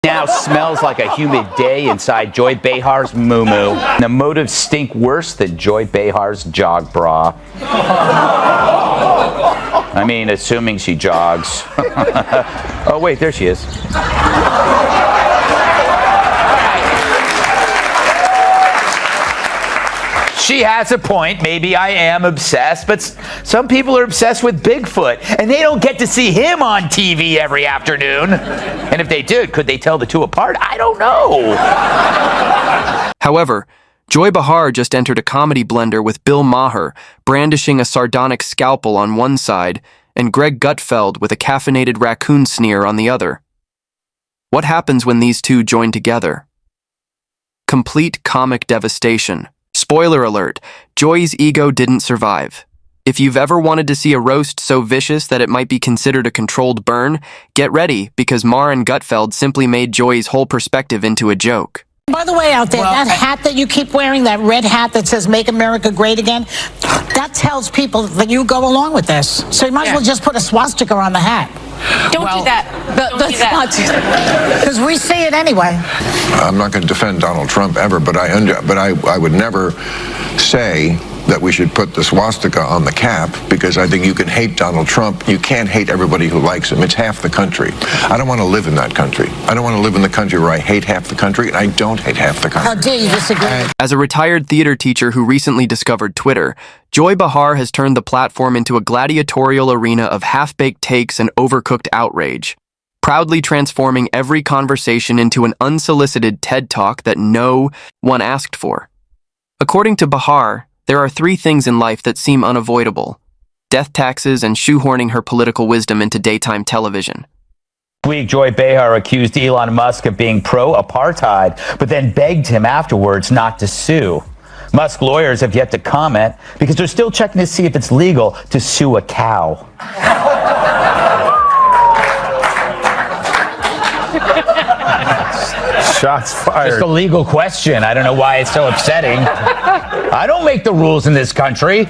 now smells like a humid day inside Joy Behar's moo-moo. The motives stink worse than Joy Behar's jog bra. I mean, assuming she jogs. Oh, wait, there she is. She has a point. Maybe I am obsessed, but some people are obsessed with Bigfoot, and they don't get to see him on TV every afternoon. And if they did, could they tell the two apart? I don't know. However, Joy Behar just entered a comedy blender with Bill Maher, brandishing a sardonic scalpel on one side, and Greg Gutfeld with a caffeinated raccoon sneer on the other. What happens when these two join together? Complete comic devastation. Spoiler alert, Joy's ego didn't survive. If you've ever wanted to see a roast so vicious that it might be considered a controlled burn, get ready, because Maher and Gutfeld simply made Joy's whole perspective into a joke. By the way, out there, that hat that you keep wearing, that red hat that says "Make America Great Again," that tells people that you go along with this. So you might as well just put a swastika on the hat. Don't do that. Don't do that. Because we see it anyway. I'm not going to defend Donald Trump ever, but I would never say that we should put the swastika on the cap, because I think you can hate Donald Trump. You can't hate everybody who likes him. It's half the country. I don't want to live in that country. I don't want to live in the country where I hate half the country, and I don't hate half the country. How dare you disagree? As a retired theater teacher who recently discovered Twitter, Joy Behar has turned the platform into a gladiatorial arena of half-baked takes and overcooked outrage, proudly transforming every conversation into an unsolicited TED Talk that no one asked for. According to Behar, there are three things in life that seem unavoidable: death taxes and shoehorning her political wisdom into daytime television. This week, Joy Behar accused Elon Musk of being pro-apartheid, but then begged him afterwards not to sue. Musk lawyers have yet to comment because they're still checking to see if it's legal to sue a cow. Shots fired. Just a legal question. I don't know why it's so upsetting. I don't make the rules in this country.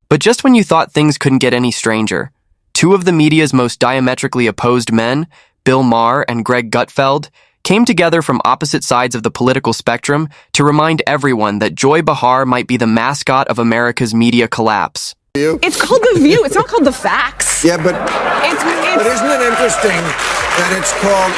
But just when you thought things couldn't get any stranger, two of the media's most diametrically opposed men, Bill Maher and Greg Gutfeld, came together from opposite sides of the political spectrum to remind everyone that Joy Behar might be the mascot of America's media collapse. It's called The View. It's not called The Facts. Yeah, but isn't it interesting that it's called,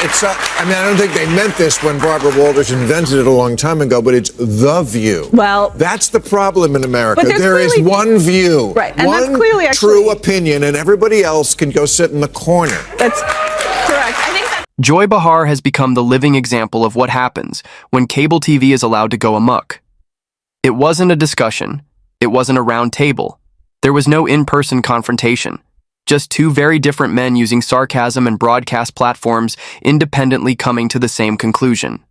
I mean, I don't think they meant this when Barbara Walters invented it a long time ago, but it's The View. Well, that's the problem in America. But there is one view, right, and one that's clearly true opinion, and everybody else can go sit in the corner. That's correct. I think that Joy Behar has become the living example of what happens when cable TV is allowed to go amok. It wasn't a discussion. It wasn't a round table. There was no in-person confrontation. Just two very different men using sarcasm and broadcast platforms independently coming to the same conclusion.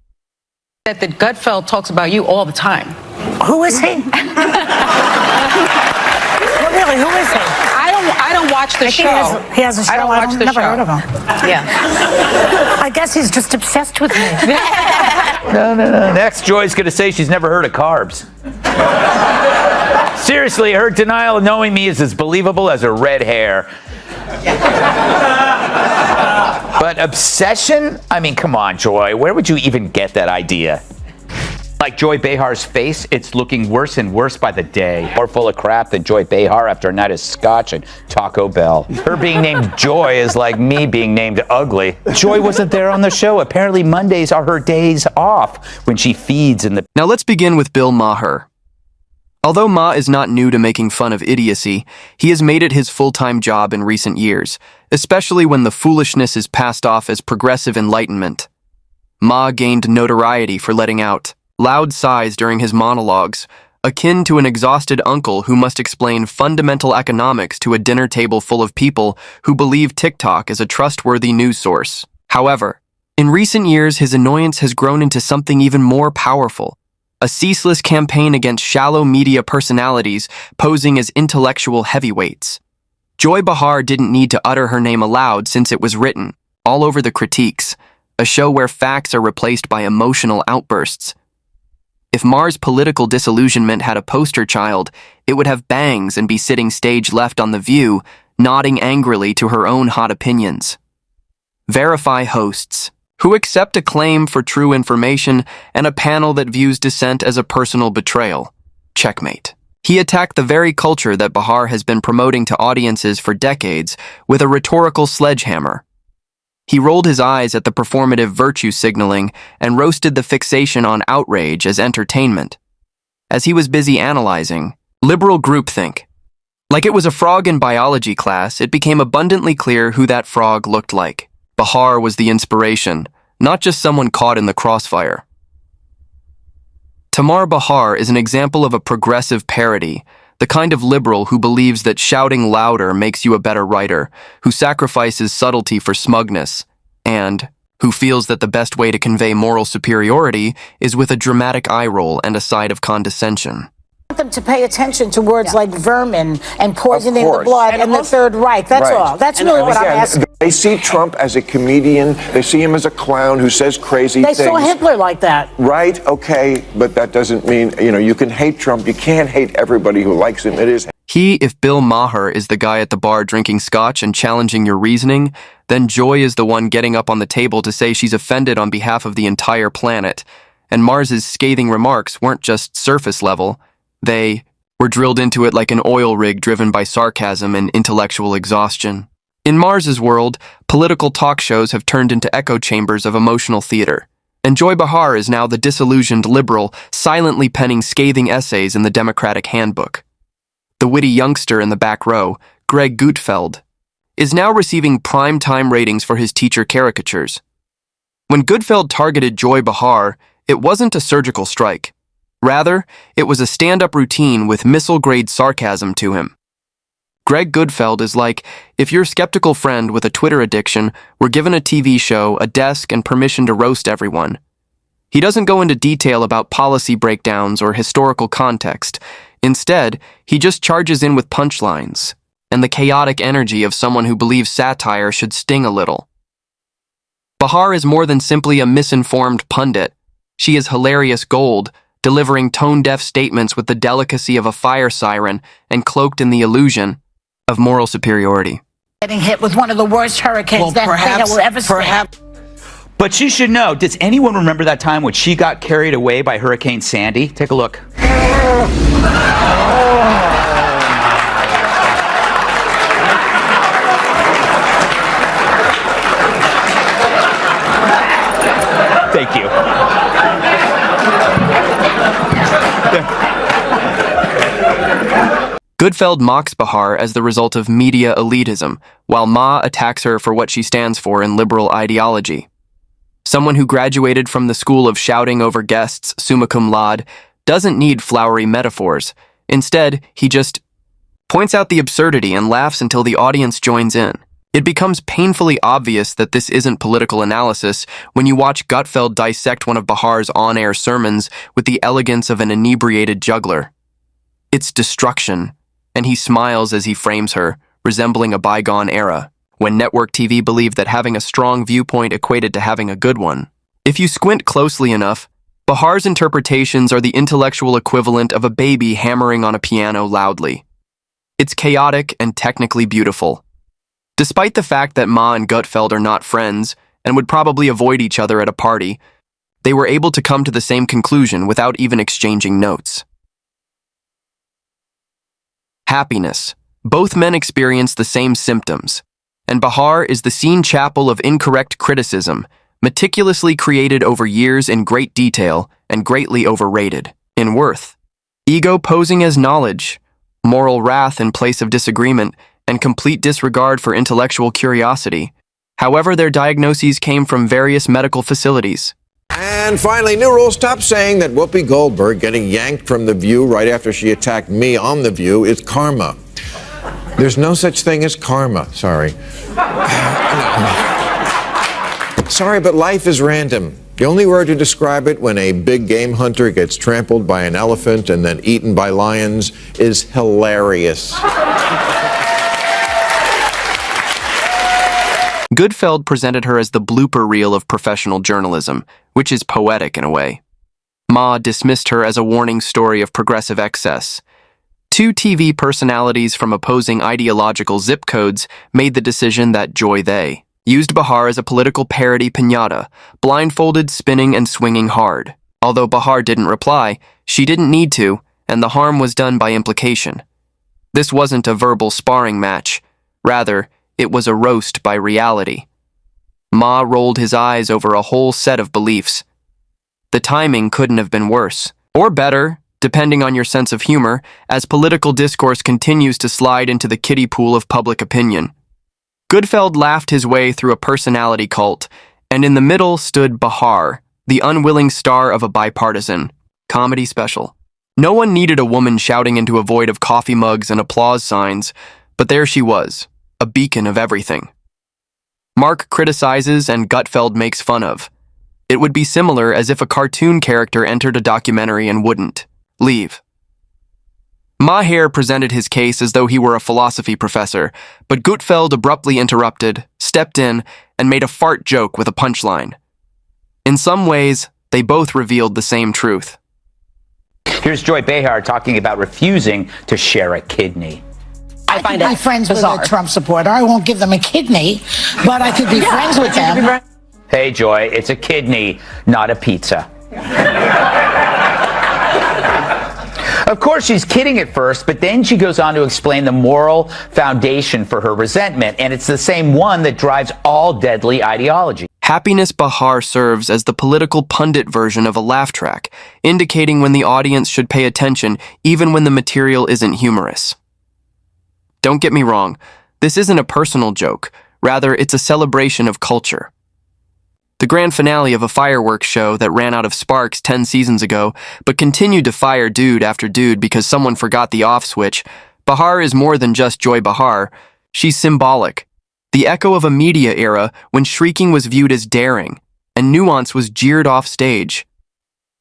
That Gutfeld talks about you all the time. Who is he? Really, who is he? I don't watch the show. He has a show. I don't watch the never show. heard of him. Yeah. I guess he's just obsessed with me. No. Next, Joy's going to say she's never heard of carbs. Seriously, her denial of knowing me is as believable as her red hair. But obsession? I mean, come on, Joy. Where would you even get that idea? Like Joy Behar's face, it's looking worse and worse by the day. More full of crap than Joy Behar after a night of scotch and Taco Bell. Her being named Joy is like me being named ugly. Joy wasn't there on the show. Apparently Mondays are her days off when she feeds in the... Now let's begin with Bill Maher. Although Ma is not new to making fun of idiocy, he has made it his full-time job in recent years, especially when the foolishness is passed off as progressive enlightenment. Ma gained notoriety for letting out loud sighs during his monologues, akin to an exhausted uncle who must explain fundamental economics to a dinner table full of people who believe TikTok is a trustworthy news source. However, in recent years, his annoyance has grown into something even more powerful: a ceaseless campaign against shallow media personalities posing as intellectual heavyweights. Joy Behar didn't need to utter her name aloud since it was written all over the critiques, a show where facts are replaced by emotional outbursts. If Maher's political disillusionment had a poster child, it would have bangs and be sitting stage left on The View, nodding angrily to her own hot opinions. Verify hosts. who accept acclaim for true information and a panel that views dissent as a personal betrayal. Checkmate. He attacked the very culture that Behar has been promoting to audiences for decades with a rhetorical sledgehammer. He rolled his eyes at the performative virtue signaling and roasted the fixation on outrage as entertainment. As he was busy analyzing, liberal groupthink. Like it was a frog in biology class, it became abundantly clear who that frog looked like. Behar was the inspiration, not just someone caught in the crossfire. Tamar Behar is an example of a progressive parody, the kind of liberal who believes that shouting louder makes you a better writer, who sacrifices subtlety for smugness, and who feels that the best way to convey moral superiority is with a dramatic eye roll and a side of condescension. Them to pay attention to words like vermin and poisoning the blood and the Third Reich. That's all. That's really what I'm asking. They see Trump as a comedian. They see him as a clown who says crazy things. They saw Hitler like that. Right, okay, but that doesn't mean, you can hate Trump. You can't hate everybody who likes him. It is. If Bill Maher is the guy at the bar drinking scotch and challenging your reasoning, then Joy is the one getting up on the table to say she's offended on behalf of the entire planet. And Mars's scathing remarks weren't just surface level. They were drilled into it like an oil rig driven by sarcasm and intellectual exhaustion. In Mars's world, political talk shows have turned into echo chambers of emotional theater, and Joy Behar is now the disillusioned liberal, silently penning scathing essays in the Democratic Handbook. The witty youngster in the back row, Greg Gutfeld, is now receiving prime-time ratings for his teacher caricatures. When Gutfeld targeted Joy Behar, it wasn't a surgical strike. Rather, it was a stand-up routine with missile-grade sarcasm to him. Greg Gutfeld is like if your skeptical friend with a Twitter addiction were given a TV show, a desk, and permission to roast everyone. He doesn't go into detail about policy breakdowns or historical context. Instead, he just charges in with punchlines and the chaotic energy of someone who believes satire should sting a little. Behar is more than simply a misinformed pundit. She is hilarious gold, delivering tone-deaf statements with the delicacy of a fire siren and cloaked in the illusion of moral superiority. Getting hit with one of the worst hurricanes that will ever see. But she should know. Does anyone remember that time when she got carried away by Hurricane Sandy? Take a look. Thank you. Gutfeld mocks Behar as the result of media elitism, while Ma attacks her for what she stands for in liberal ideology. Someone who graduated from the school of shouting over guests, summa cum laude, doesn't need flowery metaphors. Instead, he just points out the absurdity and laughs until the audience joins in. It becomes painfully obvious that this isn't political analysis when you watch Gutfeld dissect one of Behar's on-air sermons with the elegance of an inebriated juggler. It's destruction, and he smiles as he frames her, resembling a bygone era, when network TV believed that having a strong viewpoint equated to having a good one. If you squint closely enough, Behar's interpretations are the intellectual equivalent of a baby hammering on a piano loudly. It's chaotic and technically beautiful. Despite the fact that Ma and Gutfeld are not friends and would probably avoid each other at a party, they were able to come to the same conclusion without even exchanging notes. Happiness. Both men experience the same symptoms, and Behar is the scene chapel of incorrect criticism, meticulously created over years in great detail and greatly overrated in worth. Ego posing as knowledge, moral wrath in place of disagreement, and complete disregard for intellectual curiosity. However, their diagnoses came from various medical facilities. And finally, new rule. Stop saying that Whoopi Goldberg getting yanked from The View right after she attacked me on The View is karma. There's no such thing as karma. Sorry. Sorry, but life is random. The only word to describe it when a big game hunter gets trampled by an elephant and then eaten by lions is hilarious. Gutfeld presented her as the blooper reel of professional journalism, which is poetic in a way. Ma dismissed her as a warning story of progressive excess. Two TV personalities from opposing ideological zip codes made the decision that Joy they used Behar as a political parody piñata, blindfolded, spinning, and swinging hard. Although Behar didn't reply, she didn't need to, and the harm was done by implication. This wasn't a verbal sparring match. Rather, it was a roast by reality. Ma rolled his eyes over a whole set of beliefs. The timing couldn't have been worse. Or better, depending on your sense of humor, as political discourse continues to slide into the kiddie pool of public opinion. Gutfeld laughed his way through a personality cult, and in the middle stood Behar, the unwilling star of a bipartisan comedy special. No one needed a woman shouting into a void of coffee mugs and applause signs, but there she was, a beacon of everything. Mark criticizes and Gutfeld makes fun of. It would be similar as if a cartoon character entered a documentary and wouldn't leave. Maher presented his case as though he were a philosophy professor, but Gutfeld abruptly interrupted, stepped in, and made a fart joke with a punchline. In some ways, they both revealed the same truth. Here's Joy Behar talking about refusing to share a kidney. I find my friends with a Trump supporter. I won't give them a kidney, but I could be friends with them. Hey, Joy, it's a kidney, not a pizza. Of course, she's kidding at first, but then she goes on to explain the moral foundation for her resentment, and it's the same one that drives all deadly ideology. Happiness Behar serves as the political pundit version of a laugh track, indicating when the audience should pay attention even when the material isn't humorous. Don't get me wrong, this isn't a personal joke, rather it's a celebration of culture. The grand finale of a fireworks show that ran out of sparks 10 seasons ago, but continued to fire dude after dude because someone forgot the off switch. Behar is more than just Joy Behar. She's symbolic. The echo of a media era when shrieking was viewed as daring, and nuance was jeered off stage.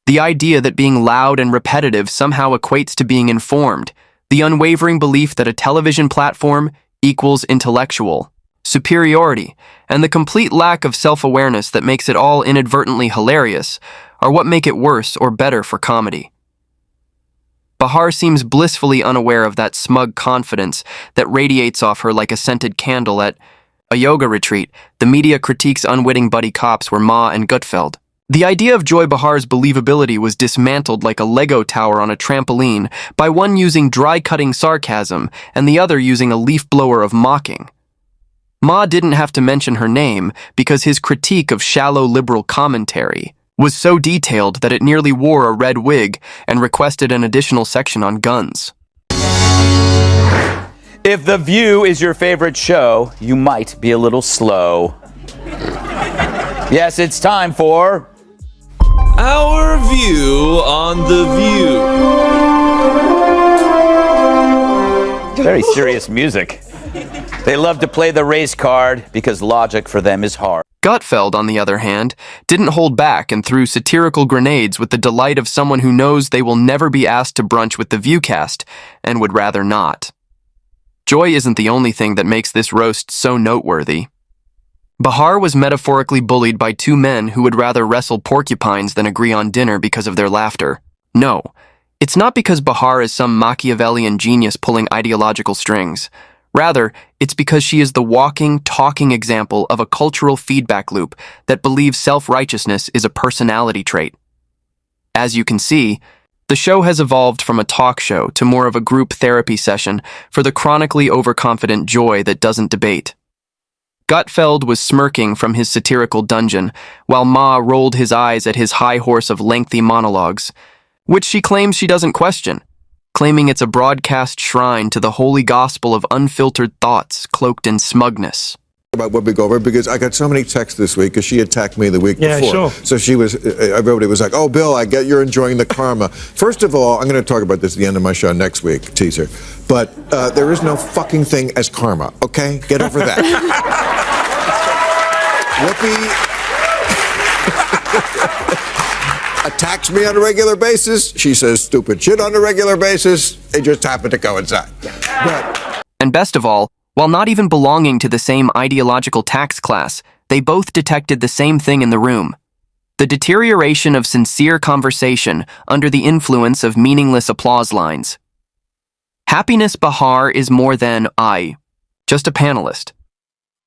The idea that being loud and repetitive somehow equates to being informed. The unwavering belief that a television platform equals intellectual superiority, and the complete lack of self-awareness that makes it all inadvertently hilarious are what make it worse or better for comedy. Behar seems blissfully unaware of that smug confidence that radiates off her like a scented candle at a yoga retreat. The media critiques unwitting buddy cops were Ma and Gutfeld. The idea of Joy Behar's believability was dismantled like a Lego tower on a trampoline by one using dry-cutting sarcasm and the other using a leaf blower of mocking. Ma didn't have to mention her name because his critique of shallow liberal commentary was so detailed that it nearly wore a red wig and requested an additional section on guns. If The View is your favorite show, you might be a little slow. Yes, it's time for Our View on The View. very serious music. They love to play the race card because logic for them is hard. Gutfeld, on the other hand, didn't hold back and threw satirical grenades with the delight of someone who knows they will never be asked to brunch with the Viewcast and would rather not. Joy isn't the only thing that makes this roast so noteworthy. Behar was metaphorically bullied by two men who would rather wrestle porcupines than agree on dinner because of their laughter. No, it's not because Behar is some Machiavellian genius pulling ideological strings. Rather, it's because she is the walking, talking example of a cultural feedback loop that believes self-righteousness is a personality trait. As you can see, the show has evolved from a talk show to more of a group therapy session for the chronically overconfident Joy that doesn't debate. Gutfeld was smirking from his satirical dungeon, while Ma rolled his eyes at his high horse of lengthy monologues, which she claims she doesn't question, claiming it's a broadcast shrine to the holy gospel of unfiltered thoughts cloaked in smugness. About what we go over, because I got so many texts this week because she attacked me the week before. Sure. So she was, everybody was like, oh, Bill, I get you're enjoying the karma. First of all, I'm going to talk about this at the end of my show next week, teaser. But there is no fucking thing as karma, okay? Get over that. Whoopi attacks me on a regular basis. She says stupid shit on a regular basis. They just happen to coincide. And best of all, while not even belonging to the same ideological tax class, they both detected the same thing in the room. The deterioration of sincere conversation under the influence of meaningless applause lines. Happiness Behar is more than just a panelist.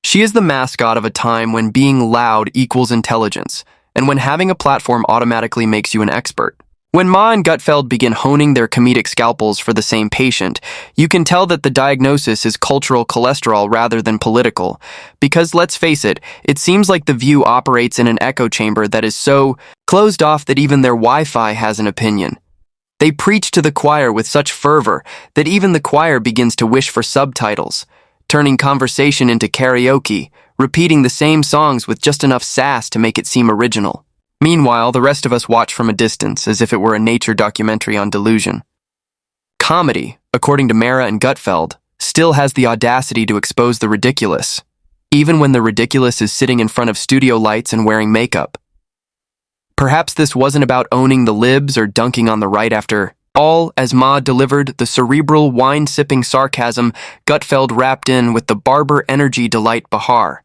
She is the mascot of a time when being loud equals intelligence, and when having a platform automatically makes you an expert. When Ma and Gutfeld begin honing their comedic scalpels for the same patient, you can tell that the diagnosis is cultural cholesterol rather than political, because let's face it, it seems like The View operates in an echo chamber that is so closed off that even their Wi-Fi has an opinion. They preach to the choir with such fervor that even the choir begins to wish for subtitles, turning conversation into karaoke, repeating the same songs with just enough sass to make it seem original. Meanwhile, the rest of us watch from a distance as if it were a nature documentary on delusion. Comedy, according to Maher and Gutfeld, still has the audacity to expose the ridiculous, even when the ridiculous is sitting in front of studio lights and wearing makeup. Perhaps this wasn't about owning the libs or dunking on the right after all, as Ma delivered the cerebral, wine-sipping sarcasm Gutfeld wrapped in with the barber energy delight Behar.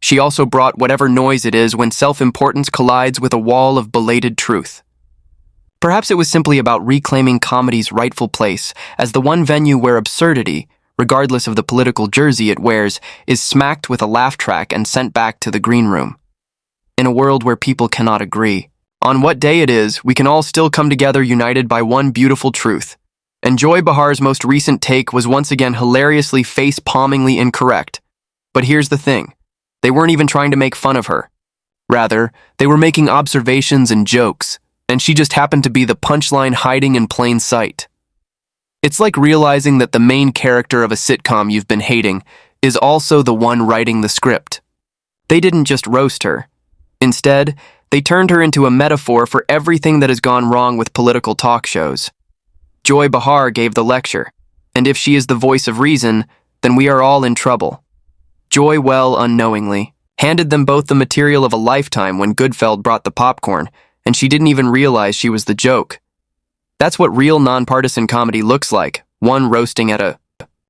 She also brought whatever noise it is when self-importance collides with a wall of belated truth. Perhaps it was simply about reclaiming comedy's rightful place as the one venue where absurdity, regardless of the political jersey it wears, is smacked with a laugh track and sent back to the green room. In a world where people cannot agree on what day it is, we can all still come together united by one beautiful truth. And Joy Behar's most recent take was once again hilariously face-palmingly incorrect. But here's the thing. They weren't even trying to make fun of her. Rather, they were making observations and jokes, and she just happened to be the punchline hiding in plain sight. It's like realizing that the main character of a sitcom you've been hating is also the one writing the script. They didn't just roast her. Instead, they turned her into a metaphor for everything that has gone wrong with political talk shows. Joy Behar gave the lecture, and if she is the voice of reason, then we are all in trouble. Joy, well unknowingly, handed them both the material of a lifetime when Gutfeld brought the popcorn, and she didn't even realize she was the joke. That's what real nonpartisan comedy looks like, one roasting at a